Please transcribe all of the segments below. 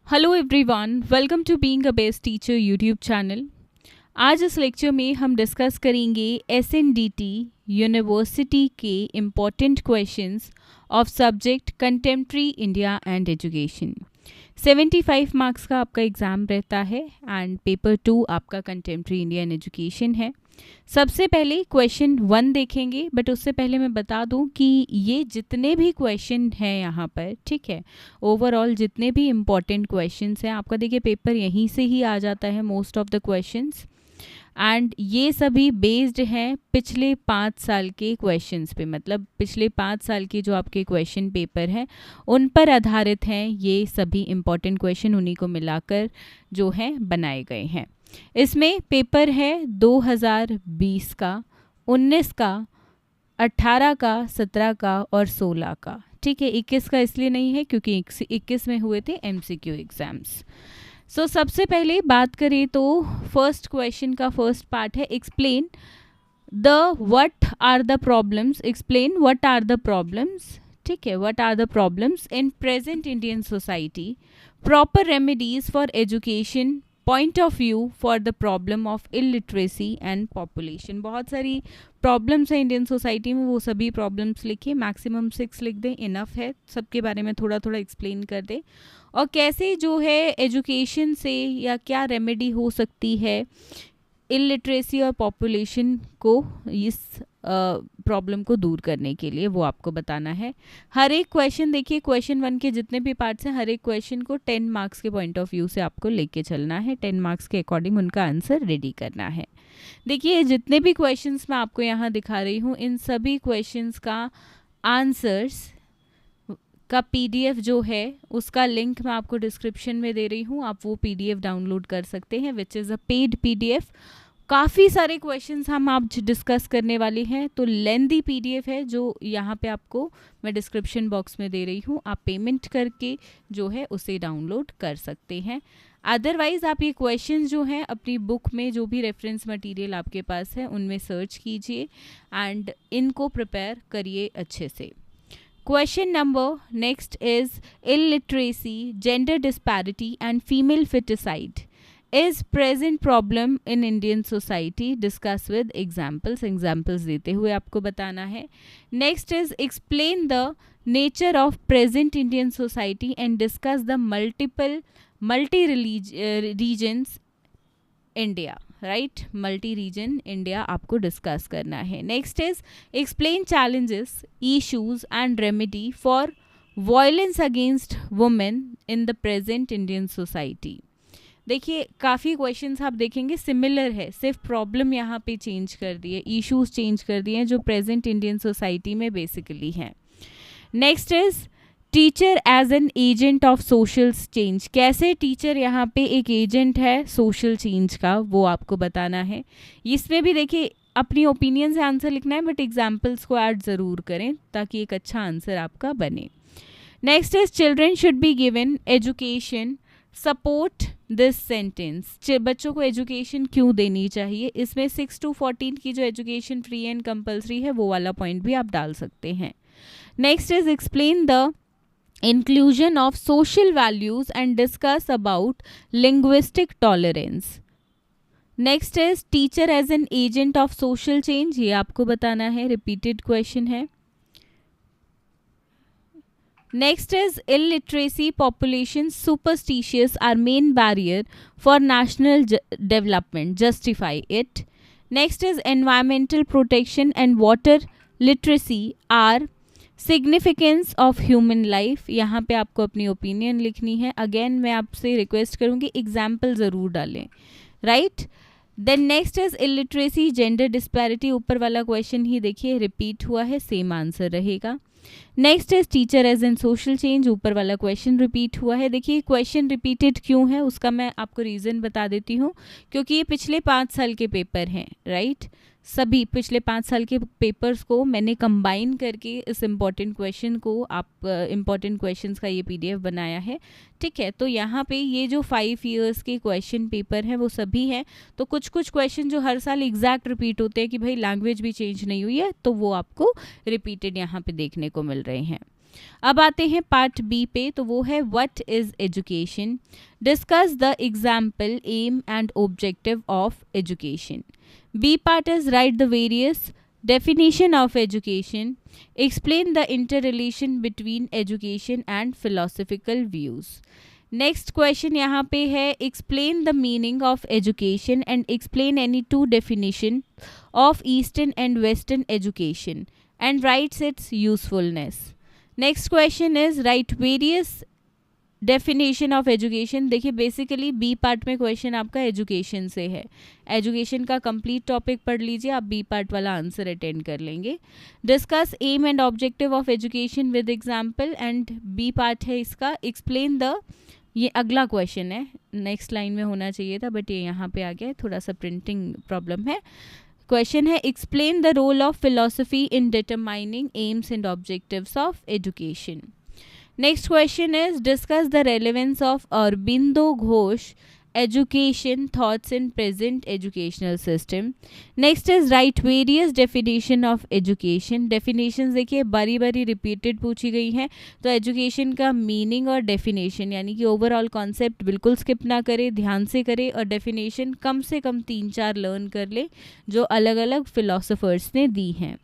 Hello everyone, welcome to being a best teacher YouTube channel. आज इस lecture में हम डिस्कस करेंगे एसएनडीटी यूनिवर्सिटी के important questions of subject contemporary India and education. 75 marks का आपका एग्ज़ाम रहता है एंड पेपर 2 आपका कंटेम्प्रेरी इंडिया एंड एजुकेशन है। सबसे पहले क्वेश्चन 1 देखेंगे, बट उससे पहले मैं बता दूं कि ये जितने भी क्वेश्चन हैं यहाँ पर, ठीक है, ओवरऑल जितने भी इम्पॉर्टेंट क्वेश्चंस हैं आपका, देखिए पेपर यहीं से ही आ जाता है most of the questions, and ये सभी बेस्ड हैं पिछले 5 साल के क्वेश्चंस पे। मतलब पिछले 5 साल के जो आपके क्वेश्चन पेपर हैं उन पर आधारित हैं ये सभी इम्पॉर्टेंट क्वेश्चन, उन्हीं को मिलाकर जो हैं बनाए गए हैं। इसमें पेपर है 2020 का, 19 का, 18 का, 17 का और 16 का, ठीक है। 21 का इसलिए नहीं है क्योंकि 21 में हुए थे एमसीक्यू एग्जाम्स। सो सबसे पहले बात करें तो फर्स्ट क्वेश्चन का फर्स्ट पार्ट है explain the what are the problems. Explain what are the problems, ठीक है, what are the problems in present Indian society, proper remedies for education, point of view for the problem of illiteracy and population. बहुत सारी problems हैं Indian society में, वो सभी problems लिखिए, maximum 6 लिख दें, इनफ है। सबके बारे में थोड़ा थोड़ा एक्सप्लेन कर दें और कैसे जो है एजुकेशन से या क्या रेमेडी हो सकती है इलिटरेसी और पॉपुलेशन को, इस प्रॉब्लम को दूर करने के लिए, वो आपको बताना है। हर एक क्वेश्चन देखिए, क्वेश्चन 1 के जितने भी पार्ट्स हैं हर एक क्वेश्चन को 10 मार्क्स के पॉइंट ऑफ व्यू से आपको लेके चलना है, 10 मार्क्स के अकॉर्डिंग उनका आंसर रेडी करना है। देखिए जितने भी क्वेश्चंस मैं आपको यहाँ दिखा रही हूँ इन सभी क्वेश्चंस का आंसर्स का पीडीएफ जो है उसका लिंक मैं आपको डिस्क्रिप्शन में दे रही हूँ, आप वो पीडीएफ डाउनलोड कर सकते हैं, which is a paid PDF. काफ़ी सारे क्वेश्चंस हम आज डिस्कस करने वाले हैं, तो लेंदी पीडीएफ है जो यहाँ पे आपको मैं डिस्क्रिप्शन बॉक्स में दे रही हूँ, आप पेमेंट करके जो है उसे डाउनलोड कर सकते हैं। अदरवाइज़ आप ये क्वेश्चंस जो हैं अपनी बुक में, जो भी रेफरेंस मटेरियल आपके पास है उनमें सर्च कीजिए एंड इनको प्रिपेयर करिए अच्छे से। Question number next is illiteracy, gender disparity and female feticide is present problem in Indian society. Discuss with examples. Examples देते हुए आपको बताना है। Next is explain the nature of present Indian society and discuss the multi-regions India. Right, multi reason India आपको discuss करना है। Next is explain challenges, issues and remedy for violence against women in the present Indian society. देखिए काफ़ी questions आप देखेंगे similar है, सिर्फ problem यहाँ पे चेंज कर दिए, इश्यूज चेंज कर दिए हैं जो प्रेजेंट इंडियन सोसाइटी में बेसिकली हैं। Next is teacher as an agent of social change. कैसे टीचर यहाँ पे एक एजेंट है सोशल चेंज का, वो आपको बताना है। इसमें भी देखिए अपनी ओपिनियन से आंसर लिखना है, बट एग्जाम्पल्स को ऐड ज़रूर करें ताकि एक अच्छा आंसर आपका बने। Next is children should be given education, support this sentence. बच्चों को एजुकेशन क्यों देनी चाहिए, इसमें 6 to 14 की जो एजुकेशन फ्री एंड कंपल्सरी है वो वाला पॉइंट भी आप डाल सकते हैं। Next is explain the inclusion of social values and discuss about linguistic tolerance. Next is teacher as an agent of social change, ये आपको बताना है, repeated question है। Next is illiteracy, population superstitious are main barrier for national development, justify it. Next is environmental protection and water literacy are significance of human life. यहाँ पे आपको अपनी opinion लिखनी है। अगेन मैं आपसे रिक्वेस्ट करूँगी एग्जाम्पल ज़रूर डालें, right. Then next is illiteracy, gender disparity, ऊपर वाला क्वेश्चन ही देखिए रिपीट हुआ है, सेम आंसर रहेगा। Next is teacher as an social change, ऊपर वाला क्वेश्चन रिपीट हुआ है। देखिए क्वेश्चन रिपीटेड क्यों है उसका मैं आपको रीज़न बता देती हूँ, क्योंकि ये पिछले 5 साल के पेपर हैं, राइट। सभी पिछले 5 साल के पेपर्स को मैंने कंबाइन करके इस इम्पॉर्टेंट क्वेश्चन को आप इम्पॉर्टेंट क्वेश्चंस का ये पीडीएफ बनाया है, ठीक है। तो यहाँ पे ये जो 5 ईयर्स के क्वेश्चन पेपर हैं वो सभी हैं, तो कुछ कुछ क्वेश्चन जो हर साल एग्जैक्ट रिपीट होते हैं कि भाई लैंग्वेज भी चेंज नहीं हुई है, तो वो आपको रिपीटेड यहाँ पे देखने को मिल रहे हैं। अब आते हैं पार्ट बी पे, तो वो है what is education, discuss the example, aim and objective of education. B part is write the various definition of education, explain the interrelation between education and philosophical views. Next question यहाँ पे है explain the meaning of education and explain any two definition of eastern and western education and writes its usefulness. Next question is write various definition of education. देखिए basically B part में question आपका education से है. Education का complete topic पढ़ लीजिए, आप B part वाला आंसर अटेंड कर लेंगे. Discuss aim and objective of education with example, and B part है इसका एक्सप्लेन द, ये अगला क्वेश्चन है, नेक्स्ट लाइन में होना चाहिए था बट ये यहाँ पे आ गया है, थोड़ा सा प्रिंटिंग प्रॉब्लम है. क्वेश्चन है explain the role of philosophy in determining aims and objectives of education. Next question is discuss the relevance of Aurobindo Ghosh education thoughts in present educational system. Next is write various definition of education. Definitions देखिए बारी बारी repeated पूछी गई हैं, तो education का meaning और definition यानी कि ओवरऑल कॉन्सेप्ट बिल्कुल स्किप ना करे, ध्यान से करे, और डेफिनेशन कम से कम 3-4 लर्न कर ले जो अलग अलग फिलोसोफर्स ने दी हैं.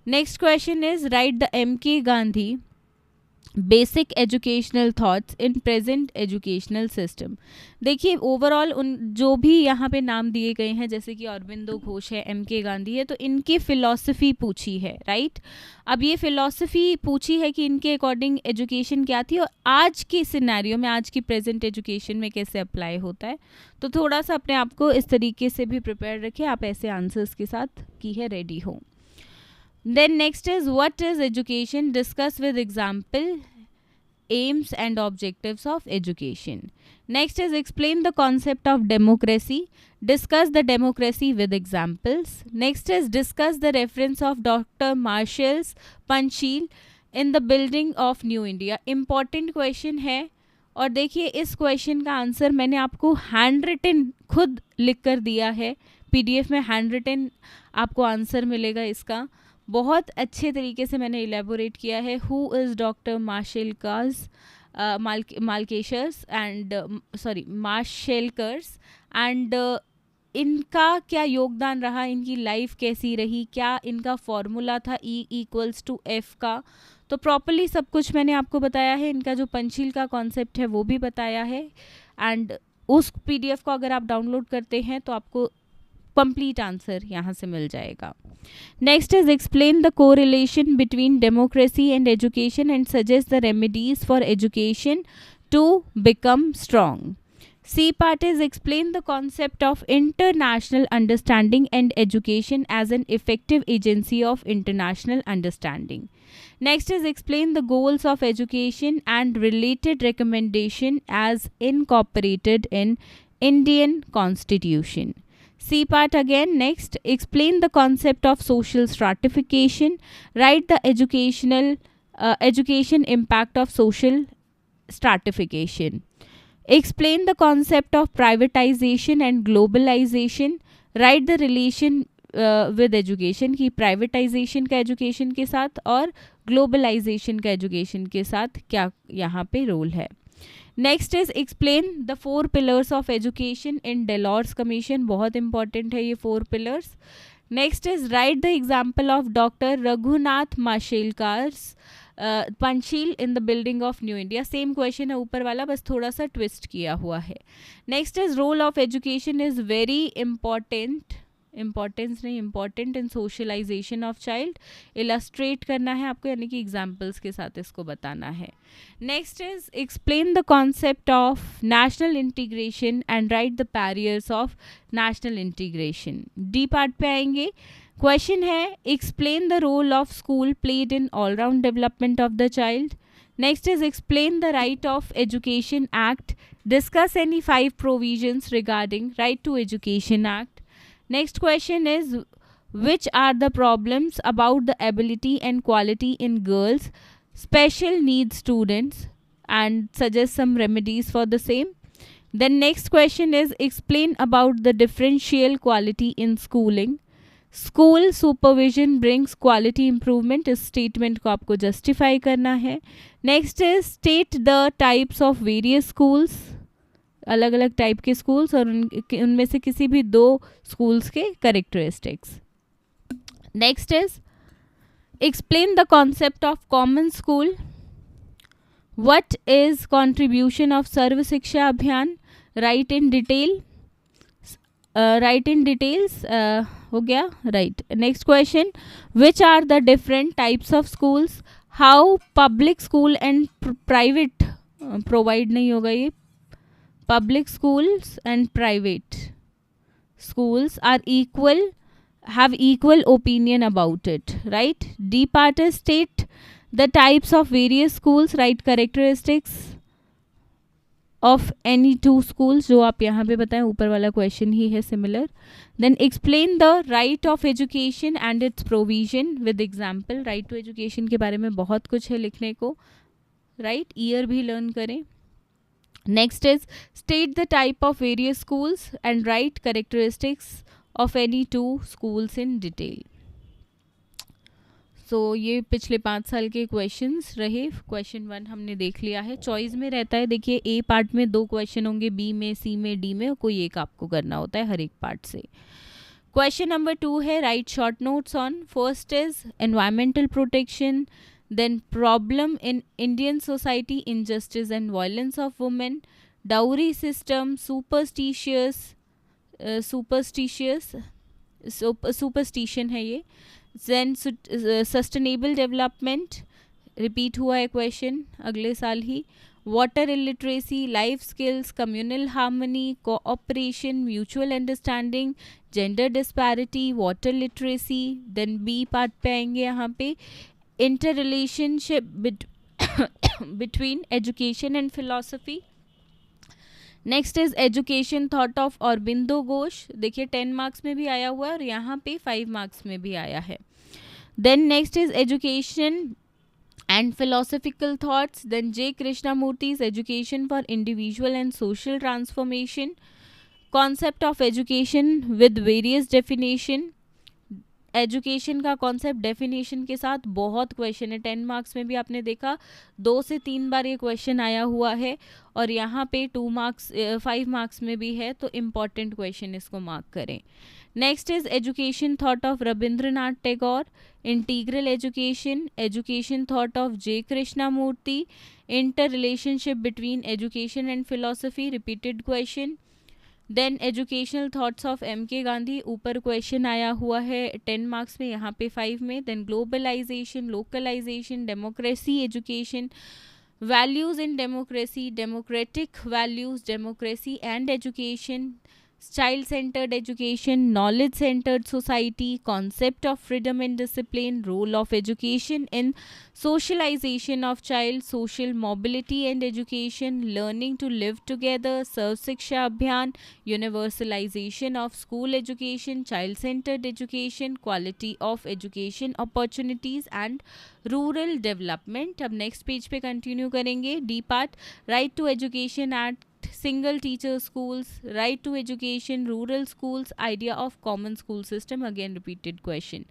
Next question is write the MK Gandhi basic educational thoughts in present educational system. देखिए ओवरऑल उन जो भी यहाँ पे नाम दिए गए हैं, जैसे कि अरविंदो घोष है, MK गांधी है, तो इनकी फ़िलॉसफी पूछी है, राइट. अब ये फ़िलॉसफी पूछी है कि इनके अकॉर्डिंग एजुकेशन क्या थी और आज के सिनेरियो में, आज की प्रेजेंट एजुकेशन में कैसे अप्लाई होता है. तो थोड़ा सा अपने आप को इस तरीके से भी प्रिपेयर रखें, आप ऐसे आंसर्स के साथ की है रेडी हो. Then next is what is education, discuss with example, aims and objectives of education. Next is explain the concept of democracy, discuss the democracy with examples. Next is discuss the reference of Dr. Marshall's Panchil in the building of New India. Important question है, और देखिए इस question का answer मैंने आपको hand written खुद लिख कर दिया है, PDF में हैंड रिटन आपको आंसर मिलेगा इसका. बहुत अच्छे तरीके से मैंने इलेबोरेट किया है. हु इज़ डॉक्टर मार्शेलकर्स मार्शेलकर्स एंड इनका क्या योगदान रहा, इनकी लाइफ कैसी रही, क्या इनका फॉर्मूला था E=F का. तो प्रॉपरली सब कुछ मैंने आपको बताया है. इनका जो पंचील का कॉन्सेप्ट है वो भी बताया है, एंड उस PDF को अगर आप डाउनलोड करते हैं तो आपको कंप्लीट आंसर यहाँ से मिल जाएगा. Next is explain the correlation between democracy and education and suggest the remedies for education to become strong. C part is explain the concept of international understanding and education as an effective agency of international understanding. Next is explain the goals of education and related recommendation as incorporated in Indian Constitution. C part again. Next, explain the concept of social stratification. Write the education impact of social stratification. Explain the concept of privatization and globalization. Write the relation with education कि privatization का education के साथ और globalization का education के साथ क्या यहाँ पे रोल है. Next is explain the 4 pillars of education in Delors commission. बहुत इंपॉर्टेंट है ये 4 pillars. Next is write the example of doctor Raghunath Mashelkar's Panchsheel in the building of new India. Same question है ऊपर वाला, बस थोड़ा सा ट्विस्ट किया हुआ है. Next is role of education is very important in socialization of child. Illustrate करना है आपको, यानी कि एग्जाम्पल्स के साथ इसको बताना है. Next is explain the concept of national integration and write the barriers of national integration. D part पे आएंगे. क्वेश्चन है explain the role of school played in all round development of the child. Next is explain the right of education act. Discuss any 5 provisions regarding right to education act. Next question is which are the problems about the ability and quality in girls special needs students and suggest some remedies for the same. Then next question is explain about the differential quality in schooling. School supervision brings quality improvement, इस statement को आपको justify करना है. Next is state the types of various schools, अलग अलग type के schools और उनमें से किसी भी दो स्कूल्स के characteristics. Next is explain the concept of common school. What is contribution of Sarva Shiksha Abhiyan, write in detail. Write in details हो गया, right. Next question, which are the different types of schools, how public school and private, provide नहीं होगा ये, public schools and private schools are equal, have equal opinion about it, right. D part is state the types of various schools, write characteristics of any two schools, जो आप यहाँ पे बताएं, ऊपर वाला क्वेश्चन ही है similar. Then explain the right of education and its provision with example. Right to education के बारे में बहुत कुछ है लिखने को, राइट. ईयर भी लर्न करें. Next is state the type of various schools and write characteristics of any two schools in detail. So ये पिछले 5 साल के क्वेश्चंस रहे. क्वेश्चन 1 हमने देख लिया है. चॉइस में रहता है, देखिए ए पार्ट में 2 क्वेश्चन होंगे, बी में, सी में, डी में, कोई एक आपको करना होता है हर एक पार्ट से. क्वेश्चन नंबर 2 है right short notes on. First is environmental protection, then problem in Indian society, injustice and violence of women, dowry system, superstition है ये. then sustainable development, repeat हुआ है क्वेश्चन अगले साल ही. water illiteracy, life skills, communal harmony, cooperation, mutual understanding, gender disparity, water literacy. then B part पे आएंगे यहाँ पे interrelationship between education and philosophy. Next is education thought of Aurobindo Ghosh. देखिए 10 marks में भी आया हुआ है और यहाँ पे 5 मार्क्स में भी आया है. Then next is education and philosophical thoughts. Then J Krishnamurti's education for individual and social transformation. Concept of education with various definition. Education का कॉन्सेप्ट डेफिनेशन के साथ बहुत क्वेश्चन है. 10 मार्क्स में भी आपने देखा 2 से 3 बार ये क्वेश्चन आया हुआ है और यहाँ पे 5 मार्क्स में भी है, तो इम्पॉर्टेंट क्वेश्चन, इसको मार्क करें. Next is education thought of Rabindranath Tagore. Integral education. Education thought of J Krishnamurti. Inter relationship between education and philosophy, repeated question. Then educational thoughts of M K Gandhi, ऊपर क्वेश्चन आया हुआ है 10 मार्क्स में, यहाँ पे 5 में. Then globalization, localization, democracy education, values in democracy, democratic values, democracy and education, child centered education, knowledge centered society, concept of freedom and discipline, role of education in socialization of child, social mobility and education, learning to live together, Sarv Shiksha Abhiyan, universalization of school education, child centered education, quality of education opportunities and rural development. अब next page पे continue करेंगे. D part, right to education at single teacher schools, right to education, rural schools, idea of common school system, again repeated question.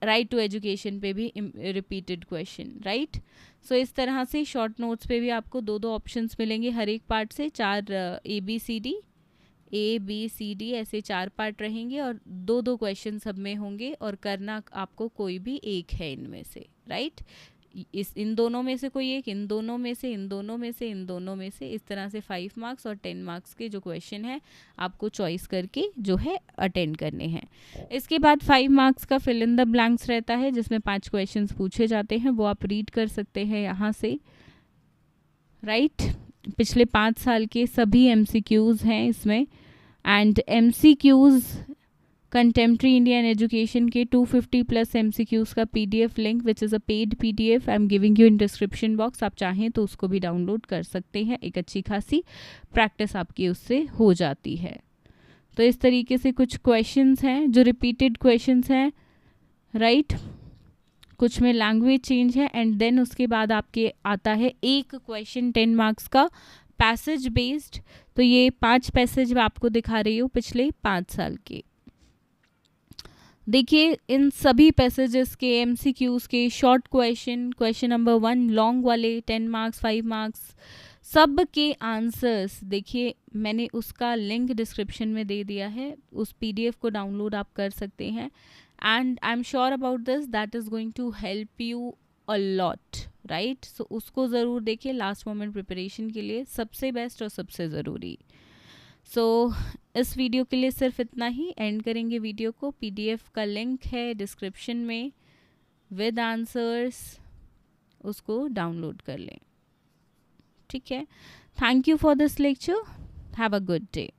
right to education पे भी repeated question, right. so इस तरह से short notes पे भी आपको 2 options मिलेंगे हर एक पार्ट से. 4 ABCD ऐसे 4 पार्ट रहेंगे और 2 क्वेश्चन सब में होंगे और करना आपको कोई भी एक है इनमें से, राइट. इन दोनों में से कोई एक, इन दोनों में से, इन दोनों में से, इन दोनों में से, इस तरह से 5 मार्क्स और 10 मार्क्स के जो क्वेश्चन है आपको चॉइस करके जो है अटेंड करने हैं. इसके बाद 5 मार्क्स का फिल इन द ब्लैंक्स रहता है जिसमें 5 क्वेश्चंस पूछे जाते हैं, वो आप रीड कर सकते हैं यहाँ से, राइट. पिछले 5 साल के सभी MCQs हैं इसमें. And MCQs contemporary Indian education के 250+ MCQs का PDF link which is a paid PDF I am giving you in description box. आप चाहें तो उसको भी डाउनलोड कर सकते हैं. एक अच्छी खासी प्रैक्टिस आपकी उससे हो जाती है. तो इस तरीके से कुछ क्वेश्चंस हैं जो रिपीटेड क्वेश्चंस हैं, राइट. कुछ में लैंग्वेज चेंज है एंड देन उसके बाद आपके आता है एक क्वेश्चन 10 मार्क्स का पैसेज बेस्ड. तो ये 5 पैसेज मैं आपको दिखा रही हूँ पिछले 5 साल के. देखिए इन सभी पैसेजेस के MCQs के शॉर्ट क्वेश्चन नंबर 1 लॉन्ग वाले 10 मार्क्स 5 मार्क्स सब के आंसर्स देखिए मैंने उसका लिंक डिस्क्रिप्शन में दे दिया है, उस PDF को डाउनलोड आप कर सकते हैं and I am sure about this that is going to help you a lot, right. So उसको ज़रूर देखिए लास्ट मोमेंट प्रिपरेशन के लिए सबसे बेस्ट और सबसे ज़रूरी। सो इस वीडियो के लिए सिर्फ इतना ही, एंड करेंगे वीडियो को। PDF का लिंक है डिस्क्रिप्शन में विद आंसर्स, उसको डाउनलोड कर लें, ठीक है। Thank you for this lecture, have a good day.